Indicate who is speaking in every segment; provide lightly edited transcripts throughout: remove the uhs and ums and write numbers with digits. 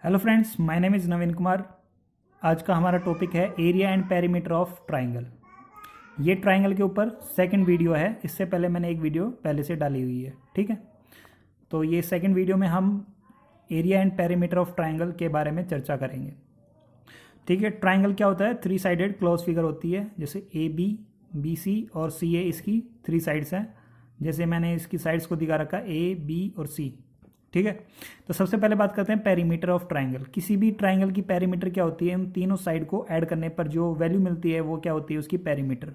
Speaker 1: Hello friends, my name is Naveen Kumar. आज का हमारा टॉपिक है area and perimeter of triangle. ये ट्राइंगल के ऊपर सेकंड वीडियो है। इससे पहले मैंने एक वीडियो पहले से डाली हुई है, ठीक है। तो ये सेकंड वीडियो में हम area and perimeter of triangle के बारे में चर्चा करेंगे, ठीक है। ट्राइंगल क्या होता है? 3 साइडेड क्लोज फिगर होती है। जैसे ए बी, बी सी और सी ए इसकी 3 साइड्स हैं। जैसे मैंने इसकी साइड्स को दिखा रखा ए बी और सी, ठीक है। तो सबसे पहले बात करते हैं पेरीमीटर ऑफ ट्राइंगल। किसी भी ट्राइंगल की पेरीमीटर क्या होती है? इन तीनों साइड को ऐड करने पर जो वैल्यू मिलती है वो क्या होती है? उसकी पेरीमीटर।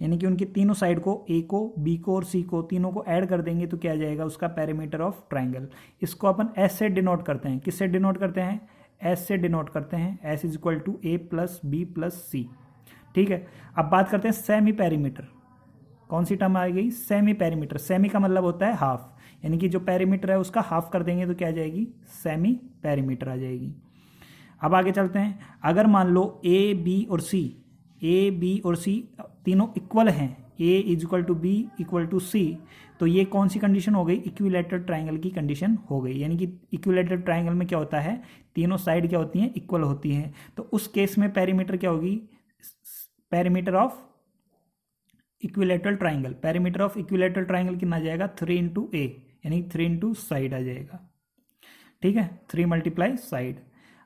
Speaker 1: यानी कि उनकी तीनों साइड को, ए को, बी को और सी को, तीनों को ऐड कर देंगे तो क्या आ जाएगा? उसका पेरीमीटर ऑफ ट्राइंगल। इसको अपन एस से डिनोट करते हैं। किससे डिनोट करते हैं? एस से डिनोट करते हैं। S is equal to A plus B plus C, ठीक है। अब बात करते हैं सेमी पेरीमीटर। कौन सी टर्म आ गई? Semi perimeter. सेमी का मतलब होता है हाफ, यानी कि जो पेरीमीटर है उसका हाफ कर देंगे तो क्या आ जाएगी? सेमी पेरीमीटर आ जाएगी। अब आगे चलते हैं। अगर मान लो ए बी और सी, ए बी और सी तीनों इक्वल हैं, A is equal to B equal to C, तो ये कौन सी कंडीशन हो गई? इक्विलैटरल ट्राइंगल की कंडीशन हो गई। यानी कि इक्विलैटरल ट्राइंगल में क्या होता है? तीनों साइड क्या होती हैं? इक्वल होती हैं। तो उस केस में पेरीमीटर क्या होगी? Perimeter of equilateral triangle. Perimeter of equilateral triangle कितना आ जाएगा? 3 इंटू ए, यानी 3 इंटू साइड आ जाएगा, ठीक है। 3 मल्टीप्लाई साइड।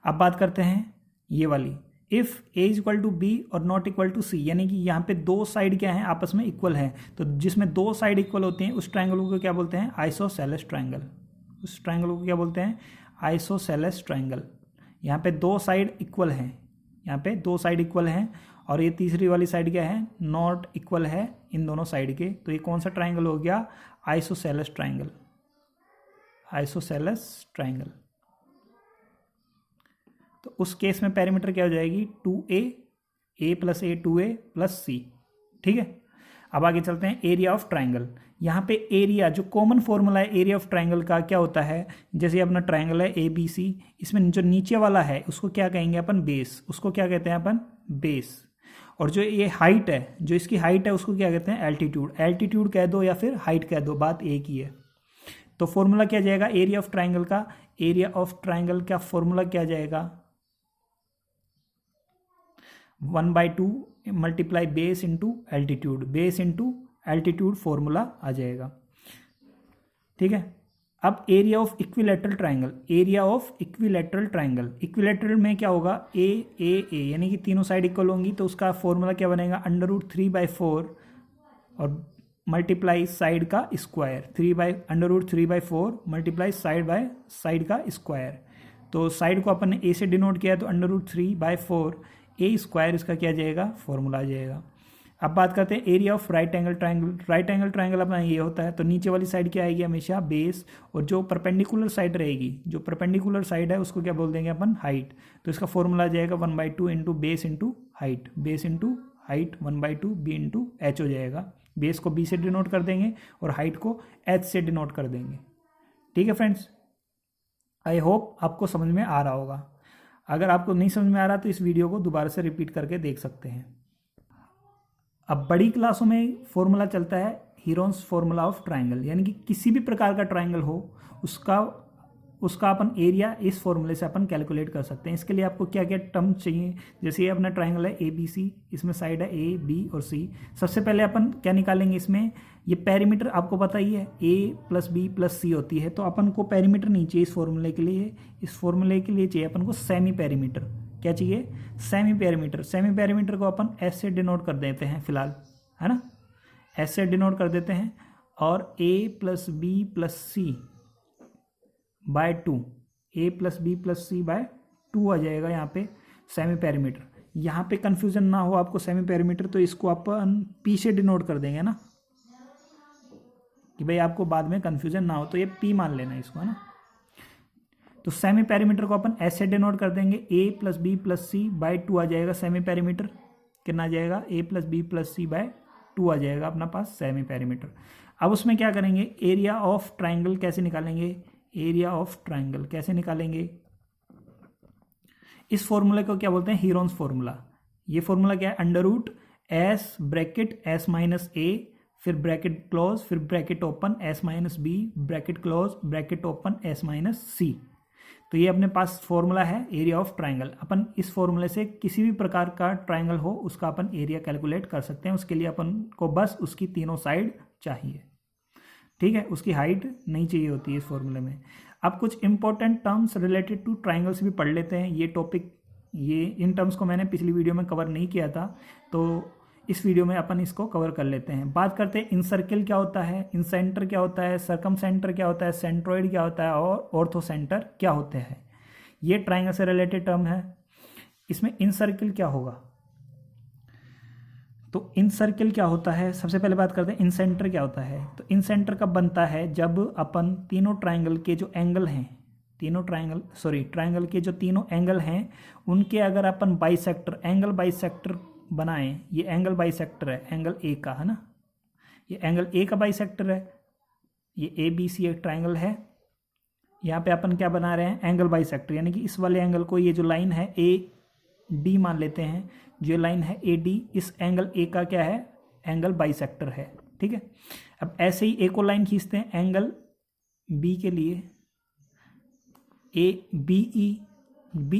Speaker 1: अब बात करते हैं ये वाली, if a is equal to b और नॉट इक्वल टू सी, यानी कि यहाँ पे दो साइड क्या है? आपस में इक्वल है। तो जिसमें दो साइड इक्वल होती हैं उस ट्राइंगल को क्या बोलते हैं? Isosceles triangle. उस ट्राइंगल को क्या बोलते हैं? Isosceles triangle. यहाँ पे दो साइड इक्वल हैं, यहाँ पे दो साइड इक्वल हैं, और ये तीसरी वाली साइड क्या है? नॉट इक्वल है इन दोनों साइड के। तो ये कौन सा ट्राइंगल हो गया? Isosceles triangle. Isosceles triangle. तो उस केस में पेरीमीटर क्या हो जाएगी? 2a, a plus A 2a plus C, ठीक है। अब आगे चलते हैं एरिया ऑफ ट्राइंगल। यहाँ पे एरिया, जो कॉमन फॉर्मूला है एरिया ऑफ ट्राइंगल का, क्या होता है? जैसे अपना ट्राइंगल है ए बी सी, इसमें जो नीचे वाला है उसको क्या कहेंगे अपन? बेस। उसको क्या कहते हैं अपन? बेस। और जो ये हाइट है, जो इसकी हाइट है उसको क्या कहते हैं? एल्टीट्यूड। एल्टीट्यूड कह दो या फिर हाइट कह दो, बात एक ही है। तो फॉर्मूला क्या जाएगा एरिया ऑफ ट्राइंगल का? एरिया ऑफ ट्राइंगल का फॉर्मूला क्या जाएगा? 1/2 multiply base into altitude. Base into altitude formula आ जाएगा, ठीक है। अब area of equilateral triangle. Area of equilateral triangle, equilateral में क्या होगा? ए ए ए, यानी कि तीनों साइड इक्वल होंगी, तो उसका फॉर्मूला क्या बनेगा? √3/4 और मल्टीप्लाई साइड का square. √3/4 multiply side by side का स्क्वायर। तो साइड को अपन ने ए से डिनोट किया तो √3/4 ए स्क्वायर, इसका क्या जाएगा? फॉर्मूला आ जाएगा। अब बात करते हैं area of right angle triangle. Right angle triangle अपना ये होता है, तो नीचे वाली साइड क्या आएगी? हमेशा बेस, और जो परपेंडिकुलर साइड रहेगी, जो परपेंडिकुलर साइड है उसको क्या बोल देंगे अपन? हाइट। तो इसका फॉर्मूला आ जाएगा 1/2 into base into height. Base into height 1/2 b into h हो जाएगा। बेस को बी से डिनोट कर देंगे और हाइट को एच से डिनोट कर देंगे, ठीक है फ्रेंड्स। आई होप आपको समझ में आ रहा होगा। अगर आपको नहीं समझ में आ रहा तो इस वीडियो को दोबारा से रिपीट करके देख सकते हैं। अब बड़ी क्लासों में फॉर्मूला चलता है हीरोन्स फॉर्मूला ऑफ ट्राइंगल, यानी कि किसी भी प्रकार का ट्राइंगल हो उसका अपन एरिया इस फॉर्मूले से अपन कैलकुलेट कर सकते हैं। इसके लिए आपको क्या क्या टर्म चाहिए? जैसे ये अपना ट्राइंगल है ए बी सी, इसमें साइड है ए बी और सी। सबसे पहले अपन क्या निकालेंगे? इसमें ये पेरीमीटर आपको पता ही है, ए प्लस बी प्लस सी होती है। तो अपन को पेरीमीटर नहीं चाहिए इस फॉर्मूले के लिए। इस फॉर्मूले के लिए चाहिए अपन को सेमी पेरीमीटर। क्या चाहिए? Semi perimeter. सेमी पेरीमीटर को अपन एस से डिनोट कर देते हैं फिलहाल, है ना। एस से डिनोट कर देते हैं, और ए प्लस बी प्लस सी बाय 2, ए प्लस बी प्लस सी बाय 2 आ जाएगा यहाँ पे सेमी पेरीमीटर। यहाँ पे कंफ्यूजन ना हो आपको सेमी पेरीमीटर, तो इसको अपन पी से डिनोट कर देंगे ना, कि भाई आपको बाद में कंफ्यूजन ना हो, तो ये पी मान लेना इसको, है ना। तो सेमी पेरीमीटर को अपन ऐसे डिनोट कर देंगे, ए प्लस बी प्लस सी बाय 2 आ जाएगा सेमी पेरीमीटर। कितना आ जाएगा? ए प्लस बी प्लस सी बाय 2 आ जाएगा अपना पास सेमी पेरीमीटर। अब उसमें क्या करेंगे? एरिया ऑफ ट्राइंगल कैसे निकालेंगे? एरिया ऑफ ट्राइंगल कैसे निकालेंगे? इस फॉर्मूले को क्या बोलते हैं? Heron's formula. ये फॉर्मूला क्या है? √S bracket S minus A, फिर ब्रैकेट क्लोज, फिर bracket open S minus B, bracket close, bracket open S minus C. तो ये अपने पास फॉर्मूला है एरिया ऑफ ट्राइंगल। अपन इस फॉर्मूले से किसी भी प्रकार का ट्राइंगल हो उसका अपन एरिया कैलकुलेट कर सकते हैं। उसके लिए अपन को बस उसकी तीनों साइड चाहिए, ठीक है, उसकी हाइट नहीं चाहिए होती है इस फॉर्मूले में। अब कुछ important terms related two triangles भी पढ़ लेते हैं। ये टॉपिक, ये इन टर्म्स को मैंने पिछली वीडियो में कवर नहीं किया था, तो इस वीडियो में अपन इसको कवर कर लेते हैं। बात करते हैं इन सर्किल क्या होता है, इन सेंटर क्या होता है, सरकम सेंटर क्या होता है, सेंट्रोइड क्या होता है और ऑर्थो सेंटर क्या होते हैं। ये ट्राइंगल से रिलेटेड टर्म है। इसमें इन सर्किल क्या होगा, तो इन सर्किल क्या होता है, सबसे पहले बात करते हैं इन सेंटर क्या होता है। तो इन सेंटर कब बनता है, जब अपन तीनों ट्राइंगल के जो एंगल हैं, ट्राइंगल के जो तीनों एंगल हैं उनके अगर अपन बाइसेक्टर, एंगल बाइसेक्टर बनाएं। ये एंगल बाइसेक्टर है, एंगल ए का, है ना, ये एंगल ए का बाइसेक्टर है। ये ए बी सी एक ट्राइंगल है। यहाँ पे अपन क्या बना रहे हैं, एंगल बाइसेक्टर, यानी कि इस वाले एंगल को, ये जो लाइन है ए डी मान लेते हैं, जो लाइन है ए डी, इस एंगल ए का क्या है, एंगल बाइसेक्टर है, ठीक है। अब ऐसे ही ए को लाइन खींचते हैं एंगल बी के लिए, ए बी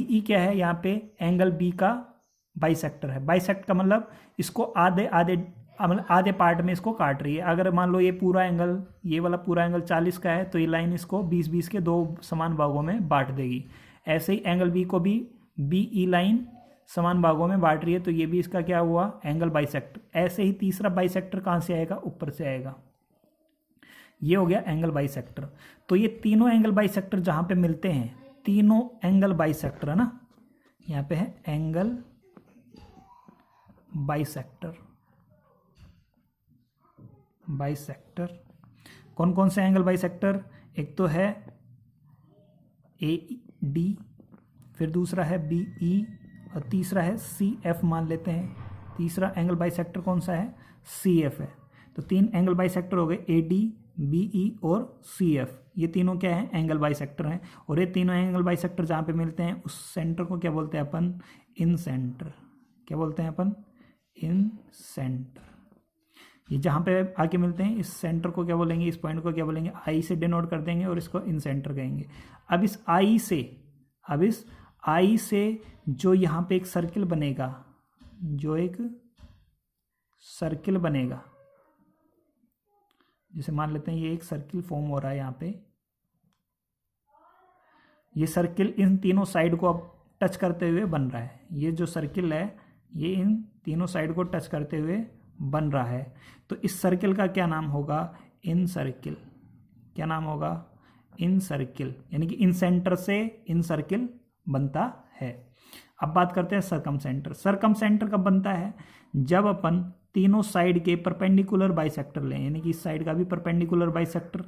Speaker 1: ई क्या है, यहाँ पे एंगल बी का बाइसेक्टर है। बाइसेक्ट का मतलब इसको आधे पार्ट में इसको काट रही है। अगर मान लो ये पूरा एंगल, ये वाला पूरा एंगल 40 का है, तो ये लाइन इसको 20-20 के दो समान भागों में बांट देगी। ऐसे ही एंगल बी को भी बी ई लाइन समान भागों में बांट रही है, तो ये भी इसका क्या हुआ, एंगल बाइसेक्टर। ऐसे ही तीसरा बाइसेक्टर कहाँ से आएगा, ऊपर से आएगा। ये हो गया एंगल बाइसेक्टर। तो ये तीनों एंगल बाइसेक्टर जहाँ पे मिलते हैं, तीनों एंगल बाइसेक्टर, है ना, यहाँ पे है एंगल बाइसेक्टर। कौन कौन से एंगल बाइसेक्टर, एक तो है ए डी, फिर दूसरा है बी ई और तीसरा है सी एफ मान लेते हैं। तीसरा एंगल बाइसेक्टर कौन सा है, सी एफ है। तो तीन एंगल बाइसेक्टर हो गए, ए डी, बी ई और सी एफ। ये तीनों क्या है, एंगल बाइसेक्टर हैं। और ये तीनों एंगल बाइसेक्टर जहाँ पे मिलते हैं उस सेंटर को क्या बोलते हैं अपन, इन सेंटर। क्या बोलते हैं अपन, इन सेंटर। ये जहाँ पे आके मिलते हैं, इस सेंटर को क्या बोलेंगे, इस पॉइंट को क्या बोलेंगे, आई से डिनोट कर देंगे और इसको इन सेंटर कहेंगे। अब इस आई से जो यहाँ पे एक सर्किल बनेगा, जैसे मान लेते हैं ये एक सर्किल फॉर्म हो रहा है यहाँ पे। ये सर्किल इन तीनों साइड को अब टच करते हुए बन रहा है। ये जो सर्किल है ये इन तीनों साइड को टच करते हुए बन रहा है। तो इस सर्किल का क्या नाम होगा, इन सर्किल। क्या नाम होगा, इन सर्किल। यानी कि इन सेंटर से इन सर्किल बनता है। अब बात करते हैं सरकम सेंटर। सरकम सेंटर कब बनता है, जब अपन तीनों साइड के परपेंडिकुलर बाइसेक्टर लें। यानी कि इस साइड का भी परपेंडिकुलर बाइसेक्टर,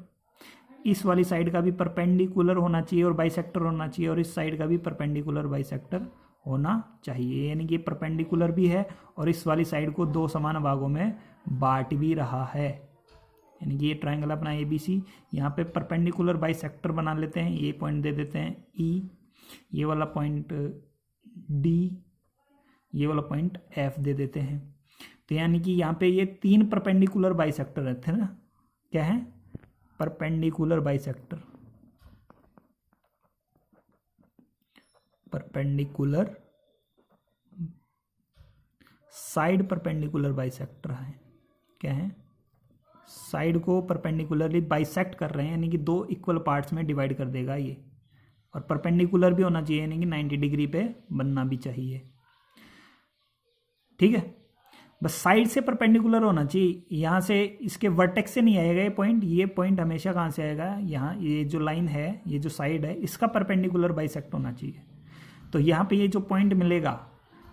Speaker 1: इस वाली साइड का भी परपेंडिकुलर होना चाहिए और बाइसेक्टर होना चाहिए, और इस साइड का भी परपेंडिकुलर बाइसेक्टर होना चाहिए। यानी कि परपेंडिकुलर भी है और इस वाली साइड को दो समान भागों में बांट भी रहा है। यानी कि ये ट्राइंगल अपना ए बी सी, यहाँ पे परपेंडिकुलर बाइसेक्टर बना लेते हैं। ये पॉइंट दे देते हैं ई, ये वाला पॉइंट डी, ये वाला पॉइंट एफ दे देते हैं। तो यानी कि यहाँ पे ये तीन परपेंडिकुलर बाइसेक्टर रहते हैं ना, क्या है, perpendicular bisector. Perpendicular side perpendicular bisector है, क्या है, साइड को परपेंडिकुलरली बाइसेक्ट कर रहे हैं, यानी कि दो इक्वल पार्ट्स में डिवाइड कर देगा ये। और परपेंडिकुलर भी होना चाहिए, यानी कि 90 डिग्री पे बनना भी चाहिए, ठीक है। बस साइड से परपेंडिकुलर होना चाहिए, यहाँ से इसके वर्टेक्स से नहीं आएगा ये पॉइंट हमेशा कहाँ से आएगा, यहाँ ये जो लाइन है, ये जो साइड है, इसका परपेंडिकुलर बाइसेक्ट होना चाहिए। तो यहाँ पे ये जो पॉइंट मिलेगा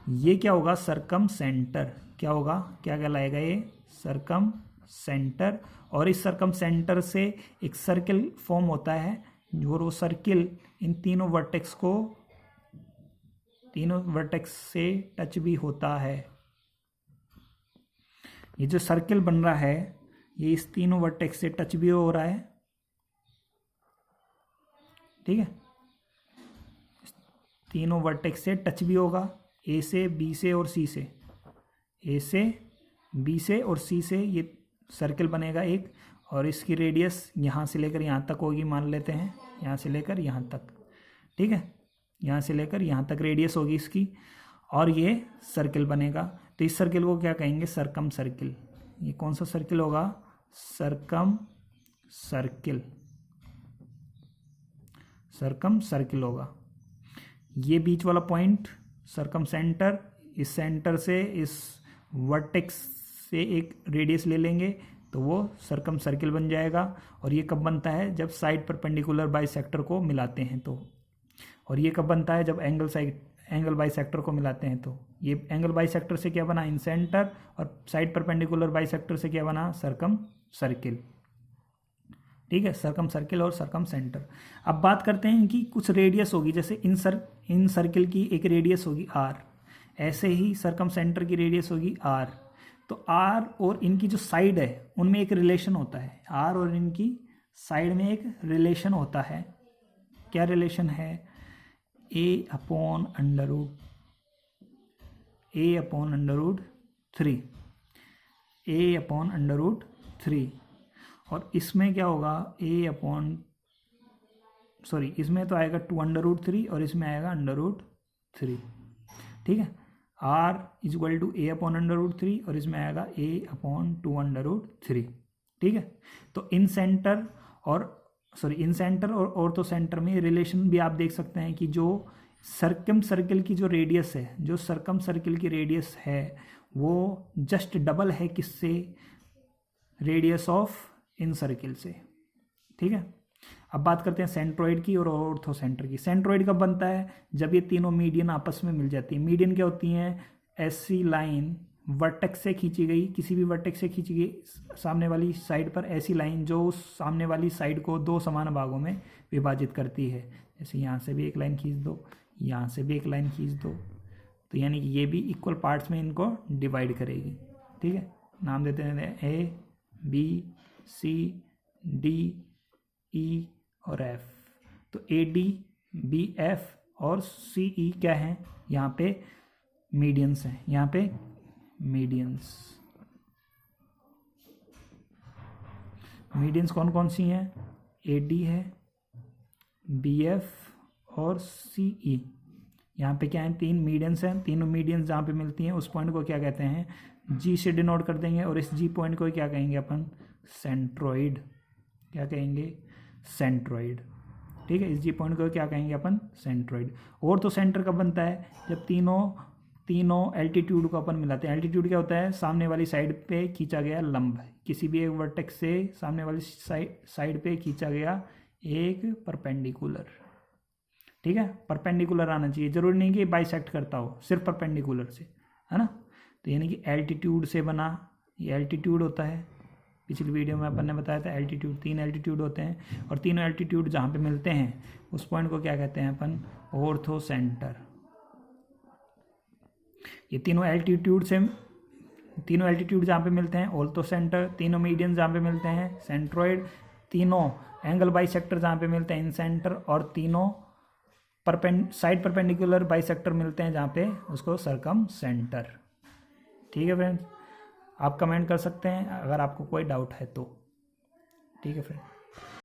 Speaker 1: ये क्या होगा, सरकम सेंटर। क्या होगा, क्या कहलाएगा ये, सरकम सेंटर। और इस सरकम सेंटर से एक सर्किल फॉर्म होता है, और वो सर्किल इन तीनों वर्टेक्स से टच भी होता है। ये जो सर्किल बन रहा है ये इस तीनों वर्टेक्स से टच भी हो रहा है, ठीक है। तीनों वर्टेक्स से टच भी होगा, ए से, बी से और सी से। ए से, बी से और सी से ये सर्किल बनेगा एक, और इसकी रेडियस यहाँ से लेकर यहाँ तक होगी, मान लेते हैं यहाँ से लेकर यहाँ तक, ठीक है, यहाँ से लेकर यहाँ तक रेडियस होगी इसकी, और ये सर्किल बनेगा। तो इस सर्किल को क्या कहेंगे? सरकम सर्किल। ये कौन सा सर्किल होगा? सरकम सर्किल, सरकम सर्किल होगा। ये बीच वाला पॉइंट सरकम सेंटर, इस सेंटर से इस वर्टेक्स से एक रेडियस ले लेंगे तो वो सरकम सर्किल बन जाएगा। और ये कब बनता है? जब साइड परपेंडिकुलर बाइसेक्टर को मिलाते हैं तो। और ये कब बनता है? जब एंगल बाइसेक्टर को मिलाते हैं तो। ये एंगल बाइसेक्टर से क्या बना? इन सेंटर, और साइड परपेंडिकुलर बाइसेक्टर से क्या बना? सरकम सर्किल। ठीक है, सरकम सर्किल और सरकम सेंटर। अब बात करते हैं इनकी कुछ रेडियस होगी, जैसे इन सर्किल की एक रेडियस होगी r, ऐसे ही सरकम सेंटर की रेडियस होगी r। तो r और इनकी जो साइड है उनमें एक रिलेशन होता है, r और इनकी साइड में एक रिलेशन होता है। क्या रिलेशन है? a upon under root 3। और इसमें क्या होगा? इसमें तो आएगा 2 अंडर रूट 3 और इसमें आएगा अंडर रूट 3। ठीक है, r equal to a upon under root 3 और इसमें आएगा a अपॉन 2 अंडर रूट 3। ठीक है, तो इन सेंटर और ऑर्थो सेंटर में रिलेशन भी आप देख सकते हैं कि जो सरकम सर्किल की जो रेडियस है, जो सरकम सर्किल की रेडियस है वो जस्ट डबल है किससे? रेडियस ऑफ इन सर्किल से। ठीक है, अब बात करते हैं सेंट्रोइड की और ऑर्थो सेंटर की। सेंट्रोइड कब बनता है? जब ये तीनों मीडियन आपस में मिल जाती है। मीडियन क्या होती हैं? ऐसी लाइन वर्टेक्स से खींची गई, किसी भी वर्टेक्स से खींची गई सामने वाली साइड पर ऐसी लाइन जो सामने वाली साइड को दो समान भागों में विभाजित करती है। जैसे यहाँ से भी एक लाइन खींच दो, यहाँ से भी एक लाइन खींच दो, तो यानी कि ये भी इक्वल पार्ट्स में इनको डिवाइड करेगी। ठीक है, नाम देते हैं A B C D E और एफ। तो ए डी बी एफ और सी ई क्या है? यहाँ पे मीडियंस हैं, यहाँ पे मीडियंस कौन कौन सी हैं? ए डी है, बी एफ और सी ई। यहाँ पे क्या है? 3 मीडियंस हैं। तीनों मीडियंस जहाँ पे मिलती हैं उस पॉइंट को क्या कहते हैं? जी से डिनोट कर देंगे, और इस जी पॉइंट को क्या कहेंगे अपन? सेंट्रोइड। क्या कहेंगे? सेंट्रोइड। ठीक है, इस जी पॉइंट को क्या कहेंगे अपन? सेंट्रोइड। और तो सेंटर कब बनता है? जब तीनों एल्टीट्यूड को अपन मिलाते हैं। एल्टीट्यूड क्या होता है? सामने वाली साइड पे खींचा गया लंब, किसी भी एक वर्टेक्स से सामने वाली साइड पे खींचा गया एक परपेंडिकुलर। ठीक है, परपेंडिकुलर आना चाहिए, जरूरी नहीं कि बाइसेक्ट करता हो, सिर्फ परपेंडिकुलर से, है ना। तो यानी कि एल्टीट्यूड से बना, ये एल्टीट्यूड होता है। पिछली वीडियो में अपन ने बताया था एल्टीट्यूड, 3 एल्टीट्यूड होते हैं, और तीनों एल्टीट्यूड जहाँ पे मिलते हैं उस पॉइंट को क्या कहते हैं अपन? Ortho centre. ये तीनों एल्टीट्यूड जहाँ पे मिलते हैं ऑर्थो सेंटर, तीनों मीडियन जहाँ पे मिलते हैं सेंट्रोइड, तीनों एंगल बाइसेक्टर जहाँ पे मिलते हैं इन सेंटर, और तीनों साइड परपेंडिकुलर बाइसेक्टर मिलते हैं जहाँ पे उसको सरकम सेंटर। ठीक है फ्रेंड्स, आप कमेंट कर सकते हैं अगर आपको कोई डाउट है तो। ठीक है फ्रेंड।